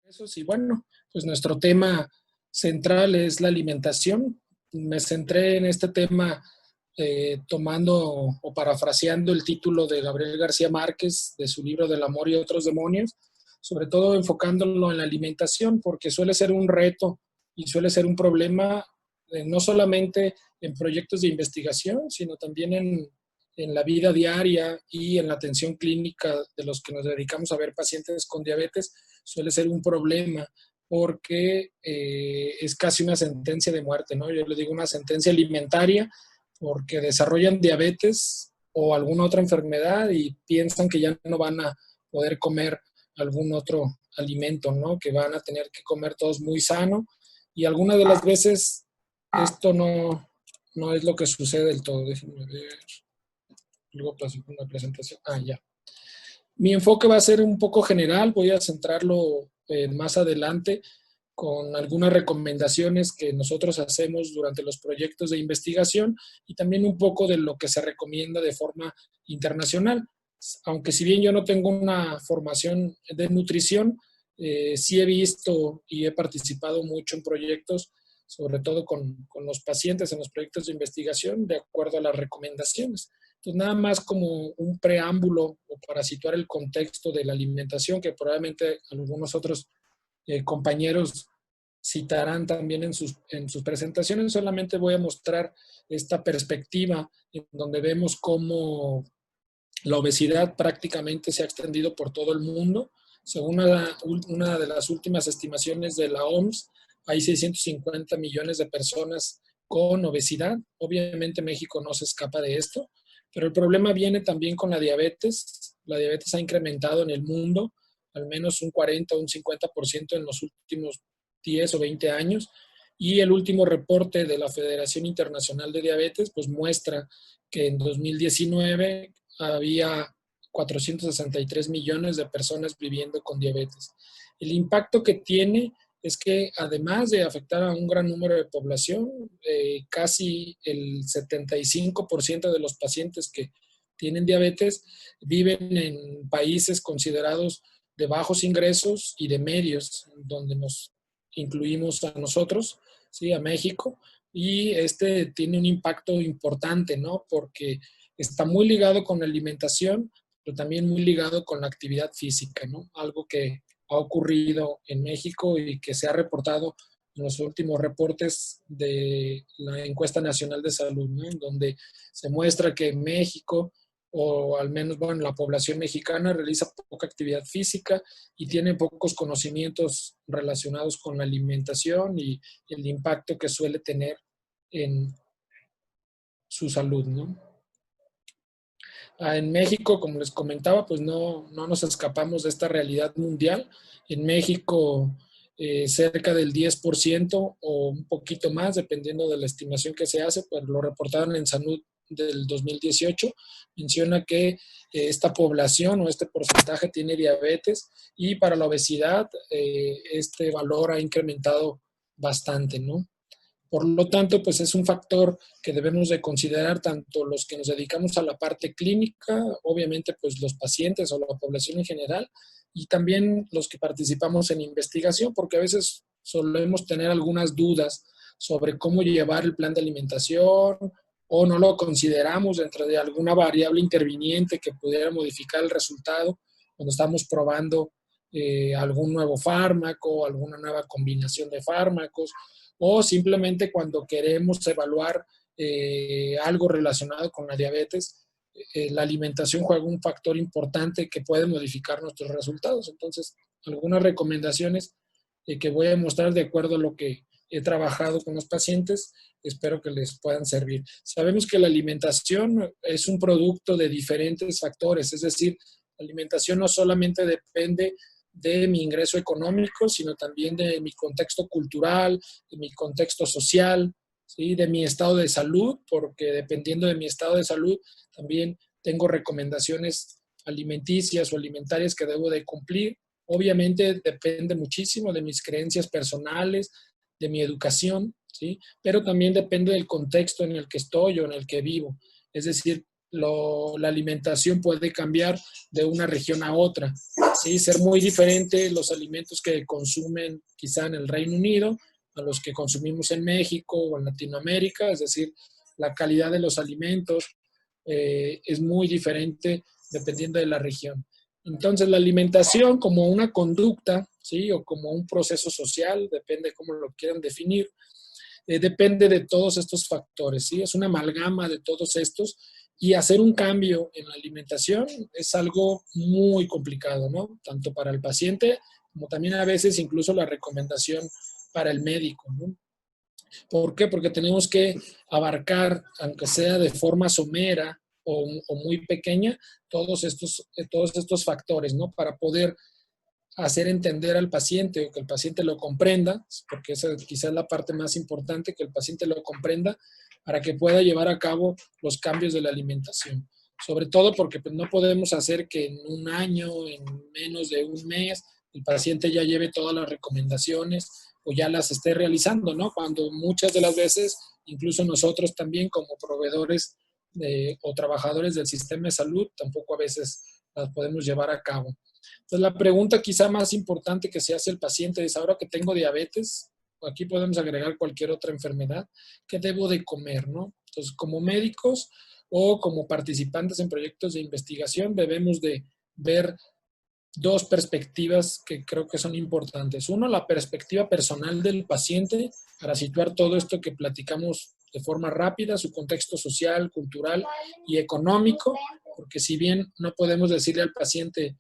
Eso sí, bueno, pues nuestro tema central es la alimentación. Me centré en este tema tomando o parafraseando el título de Gabriel García Márquez de su libro Del amor y otros demonios, sobre todo enfocándolo en la alimentación, porque suele ser un reto y suele ser un problema no solamente en proyectos de investigación, sino también en la vida diaria y en la atención clínica de los que nos dedicamos a ver pacientes con diabetes. Suele ser un problema porque es casi una sentencia de muerte, ¿no? Yo le digo una sentencia alimentaria porque desarrollan diabetes o alguna otra enfermedad y piensan que ya no van a poder comer algún otro alimento, ¿no? Que van a tener que comer todos muy sano y algunas de las veces esto no es lo que sucede del todo. Déjenme ver. Luego pasó con la presentación. Ah, ya. Mi enfoque va a ser un poco general, voy a centrarlo más adelante con algunas recomendaciones que nosotros hacemos durante los proyectos de investigación y también un poco de lo que se recomienda de forma internacional. Aunque si bien yo no tengo una formación de nutrición, sí he visto y he participado mucho en proyectos, sobre todo con los pacientes en los proyectos de investigación, de acuerdo a las recomendaciones. Entonces, nada más como un preámbulo o para situar el contexto de la alimentación, que probablemente algunos otros compañeros citarán también en sus presentaciones. Solamente voy a mostrar esta perspectiva en donde vemos cómo la obesidad prácticamente se ha extendido por todo el mundo. Según una de las últimas estimaciones de la OMS, hay 650 millones de personas con obesidad. Obviamente México no se escapa de esto, pero el problema viene también con la diabetes. La diabetes ha incrementado en el mundo al menos un 40 o un 50% en los últimos 10 o 20 años. Y el último reporte de la Federación Internacional de Diabetes pues muestra que en 2019 había 463 millones de personas viviendo con diabetes. El impacto que tiene es que además de afectar a un gran número de población, casi el 75% de los pacientes que tienen diabetes viven en países considerados de bajos ingresos y de medios, donde nos incluimos a nosotros, ¿sí? A México, y este tiene un impacto importante, ¿no? Porque está muy ligado con la alimentación, pero también muy ligado con la actividad física, ¿no? Algo que ha ocurrido en México y que se ha reportado en los últimos reportes de la Encuesta Nacional de Salud, ¿no? En donde se muestra que México, o al menos, bueno, la población mexicana realiza poca actividad física y tiene pocos conocimientos relacionados con la alimentación y el impacto que suele tener en su salud, ¿no? En México, como les comentaba, pues no nos escapamos de esta realidad mundial. En México, cerca del 10% o un poquito más, dependiendo de la estimación que se hace, pues lo reportaron en Salud del 2018, menciona que esta población o este porcentaje tiene diabetes y para la obesidad este valor ha incrementado bastante, ¿no? Por lo tanto, pues es un factor que debemos de considerar tanto los que nos dedicamos a la parte clínica, obviamente pues los pacientes o la población en general, y también los que participamos en investigación, porque a veces solemos tener algunas dudas sobre cómo llevar el plan de alimentación o no lo consideramos dentro de alguna variable interviniente que pudiera modificar el resultado cuando estamos probando algún nuevo fármaco, alguna nueva combinación de fármacos o simplemente cuando queremos evaluar algo relacionado con la diabetes, la alimentación juega un factor importante que puede modificar nuestros resultados. Entonces, algunas recomendaciones que voy a mostrar de acuerdo a lo que he trabajado con los pacientes, espero que les puedan servir. Sabemos que la alimentación es un producto de diferentes factores, es decir, la alimentación no solamente depende de mi ingreso económico, sino también de mi contexto cultural, de mi contexto social, ¿sí? De mi estado de salud, porque dependiendo de mi estado de salud, también tengo recomendaciones alimenticias o alimentarias que debo de cumplir. Obviamente depende muchísimo de mis creencias personales, de mi educación, ¿sí? Pero también depende del contexto en el que estoy o en el que vivo. Es decir, la alimentación puede cambiar de una región a otra. ¿Sí? Ser muy diferente los alimentos que consumen quizá en el Reino Unido a los que consumimos en México o en Latinoamérica, es decir, la calidad de los alimentos es muy diferente dependiendo de la región. Entonces, la alimentación como una conducta, ¿sí? O como un proceso social, depende de cómo lo quieran definir, depende de todos estos factores, ¿sí? Es una amalgama de todos estos y hacer un cambio en la alimentación es algo muy complicado, ¿no? Tanto para el paciente como también a veces incluso la recomendación para el médico, ¿no? ¿Por qué? Porque tenemos que abarcar, aunque sea de forma somera o muy pequeña, todos estos factores, ¿no? Para poder hacer entender al paciente o que el paciente lo comprenda, porque esa quizás es la parte más importante, que el paciente lo comprenda para que pueda llevar a cabo los cambios de la alimentación. Sobre todo porque pues, no podemos hacer que en un año, en menos de un mes, el paciente ya lleve todas las recomendaciones o ya las esté realizando, ¿no? Cuando muchas de las veces, incluso nosotros también como proveedores o trabajadores del sistema de salud, tampoco a veces las podemos llevar a cabo. Entonces, la pregunta quizá más importante que se hace el paciente es, ahora que tengo diabetes, aquí podemos agregar cualquier otra enfermedad, ¿qué debo de comer, no? Entonces, como médicos o como participantes en proyectos de investigación, debemos de ver dos perspectivas que creo que son importantes. Uno, la perspectiva personal del paciente para situar todo esto que platicamos de forma rápida, su contexto social, cultural y económico, porque si bien no podemos decirle al paciente,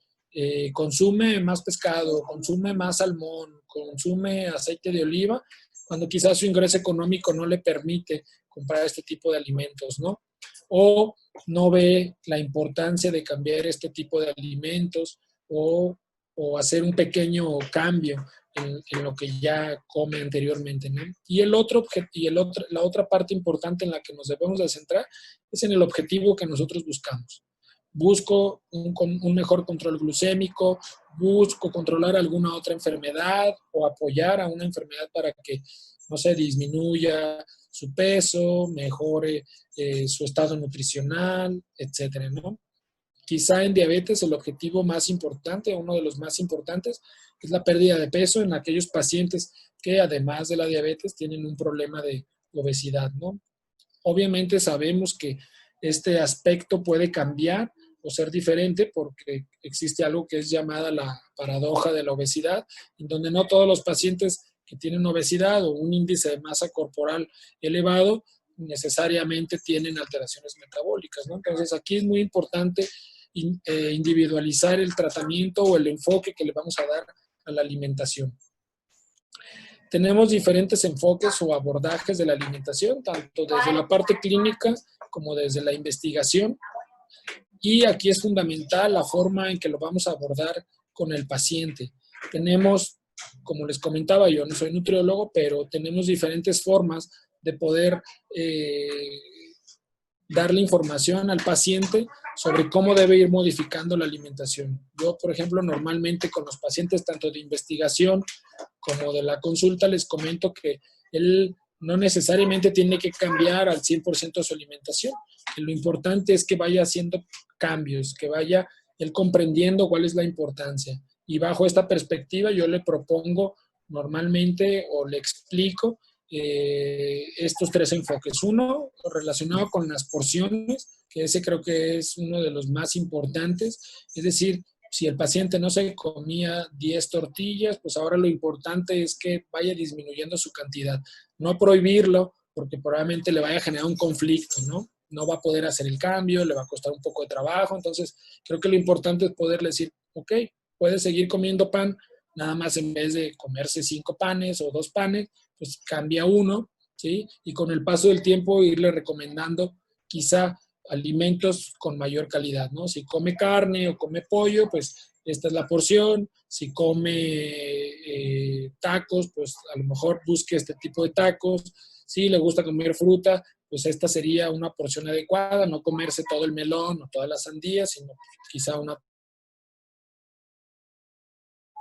consume más pescado, consume más salmón, consume aceite de oliva, cuando quizás su ingreso económico no le permite comprar este tipo de alimentos, ¿no? O no ve la importancia de cambiar este tipo de alimentos o, o hacer un pequeño cambio en lo que ya come anteriormente, ¿no? Y la otra parte importante en la que nos debemos de centrar es en el objetivo que nosotros buscamos. Busco un mejor control glucémico, busco controlar alguna otra enfermedad o apoyar a una enfermedad para que, no sé, disminuya su peso, mejore su estado nutricional, etcétera, ¿no? Quizá en diabetes el objetivo más importante, uno de los más importantes, es la pérdida de peso en aquellos pacientes que además de la diabetes tienen un problema de obesidad, ¿no? Obviamente sabemos que este aspecto puede cambiar o ser diferente porque existe algo que es llamada la paradoja de la obesidad, en donde no todos los pacientes que tienen obesidad o un índice de masa corporal elevado necesariamente tienen alteraciones metabólicas, ¿no? Entonces aquí es muy importante individualizar el tratamiento o el enfoque que le vamos a dar a la alimentación. Tenemos diferentes enfoques o abordajes de la alimentación, tanto desde la parte clínica como desde la investigación. Y aquí es fundamental la forma en que lo vamos a abordar con el paciente. Tenemos, como les comentaba, yo no soy nutriólogo, pero tenemos diferentes formas de poder darle información al paciente sobre cómo debe ir modificando la alimentación. Yo, por ejemplo, normalmente con los pacientes tanto de investigación como de la consulta les comento que él no necesariamente tiene que cambiar al 100% su alimentación. Que lo importante es que vaya haciendo cambios, que vaya él comprendiendo cuál es la importancia. Y bajo esta perspectiva yo le propongo normalmente o le explico estos tres enfoques. Uno, relacionado con las porciones, que ese creo que es uno de los más importantes. Es decir, si el paciente no se comía 10 tortillas, pues ahora lo importante es que vaya disminuyendo su cantidad. No prohibirlo, porque probablemente le vaya a generar un conflicto, ¿no? No va a poder hacer el cambio, le va a costar un poco de trabajo. Entonces, creo que lo importante es poderle decir, ok, puedes seguir comiendo pan, nada más en vez de comerse 5 panes o 2 panes, pues cambia uno, ¿sí? Y con el paso del tiempo irle recomendando quizá alimentos con mayor calidad, ¿no? Si come carne o come pollo, pues esta es la porción. Si come tacos, pues a lo mejor busque este tipo de tacos. Si le gusta comer fruta, pues esta sería una porción adecuada, no comerse todo el melón o toda la sandía, sino quizá una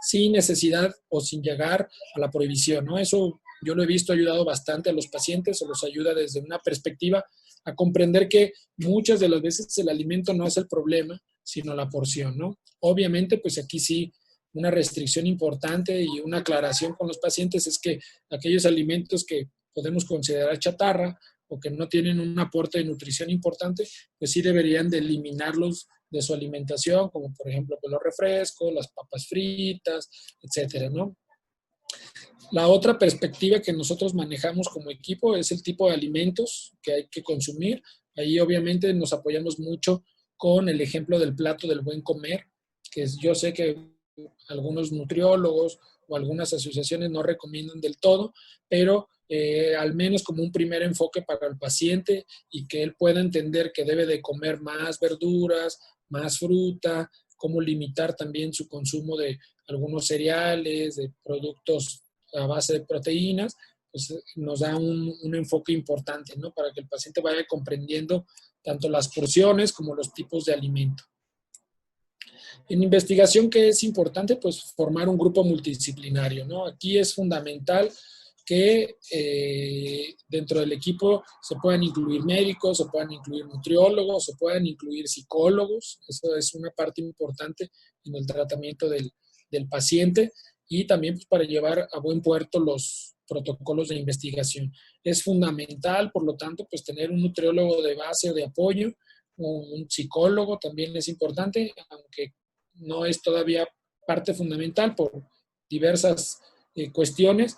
sin necesidad o sin llegar a la prohibición, ¿no? Eso yo lo he visto ayudado bastante a los pacientes o los ayuda desde una perspectiva a comprender que muchas de las veces el alimento no es el problema, sino la porción, ¿no? Obviamente, pues aquí sí, una restricción importante y una aclaración con los pacientes es que aquellos alimentos que podemos considerar chatarra o que no tienen un aporte de nutrición importante, pues sí deberían de eliminarlos de su alimentación, como por ejemplo pues los refrescos, las papas fritas, etcétera, ¿no? La otra perspectiva que nosotros manejamos como equipo es el tipo de alimentos que hay que consumir. Ahí obviamente nos apoyamos mucho con el ejemplo del plato del buen comer, que es, yo sé que algunos nutriólogos o algunas asociaciones no recomiendan del todo, pero al menos como un primer enfoque para el paciente y que él pueda entender que debe de comer más verduras, más fruta, cómo limitar también su consumo de algunos cereales, de productos a base de proteínas, pues nos da un enfoque importante, ¿no? Para que el paciente vaya comprendiendo tanto las porciones como los tipos de alimento. En investigación, ¿qué es importante? Pues formar un grupo multidisciplinario, ¿no? Aquí es fundamental que dentro del equipo se puedan incluir médicos, se puedan incluir nutriólogos, se puedan incluir psicólogos. Eso es una parte importante en el tratamiento del paciente y también pues, para llevar a buen puerto los protocolos de investigación. Es fundamental, por lo tanto, pues tener un nutriólogo de base o de apoyo, un psicólogo también es importante, aunque no es todavía parte fundamental por diversas cuestiones,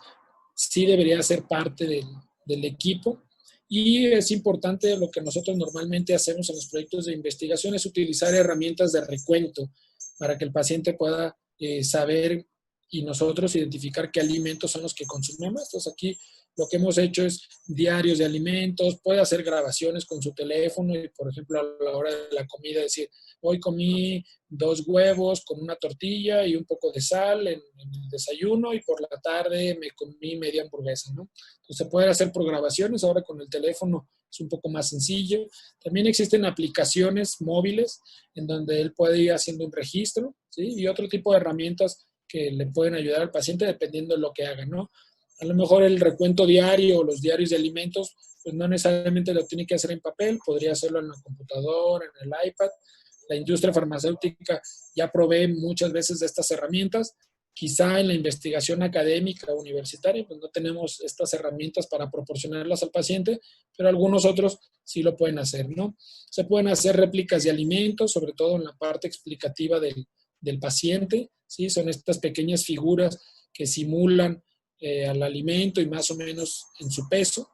sí debería ser parte del equipo. Y es importante lo que nosotros normalmente hacemos en los proyectos de investigación es utilizar herramientas de recuento para que el paciente pueda saber y nosotros identificar qué alimentos son los que consumimos. Entonces aquí lo que hemos hecho es diarios de alimentos, puede hacer grabaciones con su teléfono y, por ejemplo, a la hora de la comida decir, hoy comí 2 huevos con una tortilla y un poco de sal en el desayuno y por la tarde me comí media hamburguesa, ¿no? Entonces se pueden hacer programaciones, ahora con el teléfono es un poco más sencillo. También existen aplicaciones móviles en donde él puede ir haciendo un registro, ¿sí? Y otro tipo de herramientas que le pueden ayudar al paciente dependiendo de lo que haga, ¿no? A lo mejor el recuento diario o los diarios de alimentos, pues no necesariamente lo tiene que hacer en papel, podría hacerlo en la computadora, en el iPad. La industria farmacéutica ya provee muchas veces de estas herramientas. Quizá en la investigación académica o universitaria, pues no tenemos estas herramientas para proporcionarlas al paciente, pero algunos otros sí lo pueden hacer, ¿no? Se pueden hacer réplicas de alimentos, sobre todo en la parte explicativa del paciente, ¿sí? Son estas pequeñas figuras que simulan al alimento y más o menos en su peso.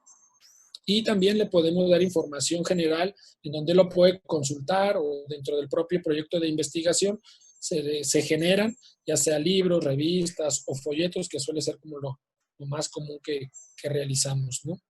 Y también le podemos dar información general en donde lo puede consultar o dentro del propio proyecto de investigación se generan ya sea libros, revistas o folletos, que suele ser como lo más común que realizamos, ¿no?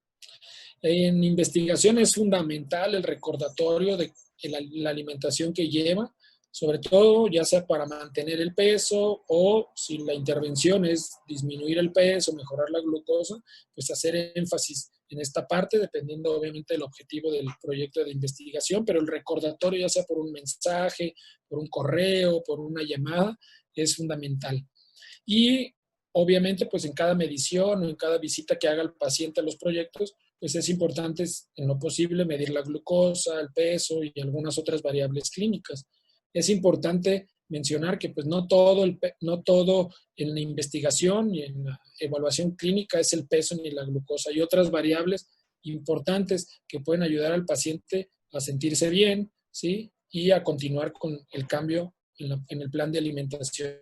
En investigación es fundamental el recordatorio de la alimentación que lleva, sobre todo ya sea para mantener el peso o si la intervención es disminuir el peso, mejorar la glucosa, pues hacer énfasis en esta parte, dependiendo obviamente del objetivo del proyecto de investigación, pero el recordatorio ya sea por un mensaje, por un correo, por una llamada, es fundamental. Y obviamente, pues en cada medición o en cada visita que haga el paciente a los proyectos, pues es importante en lo posible medir la glucosa, el peso y algunas otras variables clínicas. Es importante mencionar que pues no todo en la investigación y en la evaluación clínica es el peso ni la glucosa. Hay otras variables importantes que pueden ayudar al paciente a sentirse bien, ¿sí? Y a continuar con el cambio en el plan de alimentación.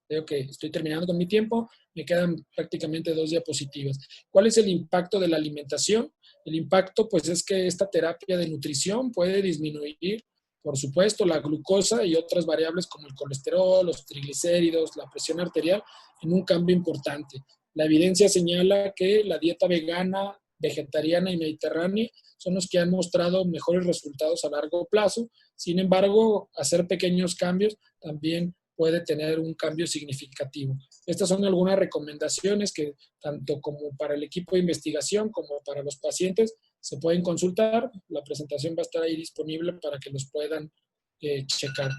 Creo que estoy terminando con mi tiempo, me quedan prácticamente 2 diapositivas. ¿Cuál es el impacto de la alimentación? El impacto, pues, es que esta terapia de nutrición puede disminuir, por supuesto, la glucosa y otras variables como el colesterol, los triglicéridos, la presión arterial, en un cambio importante. La evidencia señala que la dieta vegana, vegetariana y mediterránea son los que han mostrado mejores resultados a largo plazo. Sin embargo, hacer pequeños cambios también puede tener un cambio significativo. Estas son algunas recomendaciones que tanto como para el equipo de investigación como para los pacientes se pueden consultar. La presentación va a estar ahí disponible para que los puedan checar.